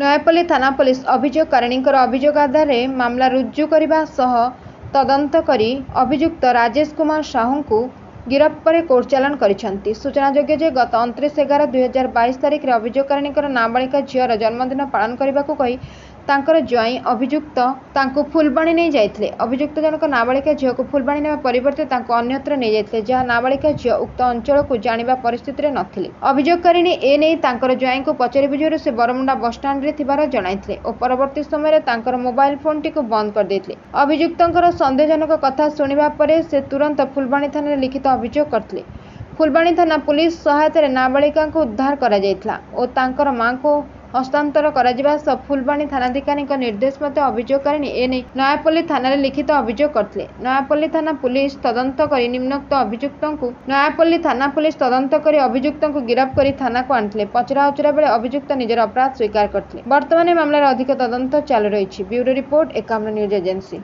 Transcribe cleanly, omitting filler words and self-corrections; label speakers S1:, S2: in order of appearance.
S1: ନୟାପଲ୍ଲୀ ଥାନା ପୁଲିସ ଅଭିଯୋଗକାରିଣୀଙ୍କର ଅଭିଯୋଗ ଆଧାରରେ ମାମଲା ରୁଜୁ କରିବା ସହ ତଦନ୍ତ କରି ଅଭିଯୁକ୍ତ ରାଜେଶ କୁମାର ସାହୁଙ୍କୁ ଗିରଫ ପରେ କୋର୍ଟ ଚାଲାଣ କରିଛନ୍ତି। ସୂଚନାଯୋଗ୍ୟ ଯେ ଗତ 29/11/2022 ତାରିଖରେ ଅଭିଯୋଗକାରିଣୀଙ୍କର ନାବାଳିକା ଝିଅର ଜନ୍ମଦିନ ପାଳନ କରିବାକୁ କହି ତାଙ୍କର ଜ୍ୱାଇଁ ଅଭିଯୁକ୍ତ ତାଙ୍କୁ ଫୁଲବାଣୀ ନେଇ ଯାଇଥିଲେ। ଅଭିଯୁକ୍ତ ଜଣକ ନାବାଳିକା ଝିଅକୁ ଫୁଲବାଣୀ ନେବା ପରିବର୍ତ୍ତେ ତାଙ୍କୁ ଅନ୍ୟତ୍ର ନେଇଯାଇଥିଲେ, ଯାହା ନାବାଳିକା ଝିଅ ଉକ୍ତ ଅଞ୍ଚଳକୁ ଜାଣିବା ପରିସ୍ଥିତିରେ ନଥିଲେ। ଅଭିଯୋଗକାରିଣୀ ଏ ନେଇ ତାଙ୍କର ଜ୍ୱାଇଁଙ୍କୁ ପଚାରି ବୁଝିବାରୁ ସେ ବରମୁଣ୍ଡା ବସ୍ଷ୍ଟାଣ୍ଡରେ ଥିବାର ଜଣାଇଥିଲେ ଓ ପରବର୍ତ୍ତୀ ସମୟରେ ତାଙ୍କର ମୋବାଇଲ ଫୋନ୍ଟିକୁ ବନ୍ଦ କରିଦେଇଥିଲେ। ଅଭିଯୁକ୍ତଙ୍କର ସନ୍ଦେହଜନକ କଥା ଶୁଣିବା ପରେ ସେ ତୁରନ୍ତ ଫୁଲବାଣୀ ଥାନାରେ ଲିଖିତ ଅଭିଯୋଗ କରିଥିଲେ। ଫୁଲବାଣୀ ଥାନା ପୁଲିସ ସହାୟତାରେ ନାବାଳିକାଙ୍କୁ ଉଦ୍ଧାର କରାଯାଇଥିଲା ଓ ତାଙ୍କର ମାଙ୍କୁ ହସ୍ତାନ୍ତର କରାଯିବା ସହ ଫୁଲବାଣୀ ଥାନାଧିକାରୀଙ୍କ ନିର୍ଦ୍ଦେଶ ମତେ ଅଭିଯୋଗକାରିଣୀ ଏ ନେଇ ନୟାପଲ୍ଲୀ ଥାନାରେ ଲିଖିତ ଅଭିଯୋଗ କରିଥିଲେ। ନୟାପଲ୍ଲୀ ଥାନା ପୁଲିସ ତଦନ୍ତ କରି ଅଭିଯୁକ୍ତଙ୍କୁ ଗିରଫ କରି ଥାନାକୁ ଆଣିଥିଲେ। ପଚରାଉଚରା ବେଳେ ଅଭିଯୁକ୍ତ ନିଜର ଅପରାଧ ସ୍ୱୀକାର କରିଥିଲେ। ବର୍ତ୍ତମାନ ଏ ମାମଲାର ଅଧିକ ତଦନ୍ତ ଚାଲୁ ରହିଛି। Bureau report, 51 news agency.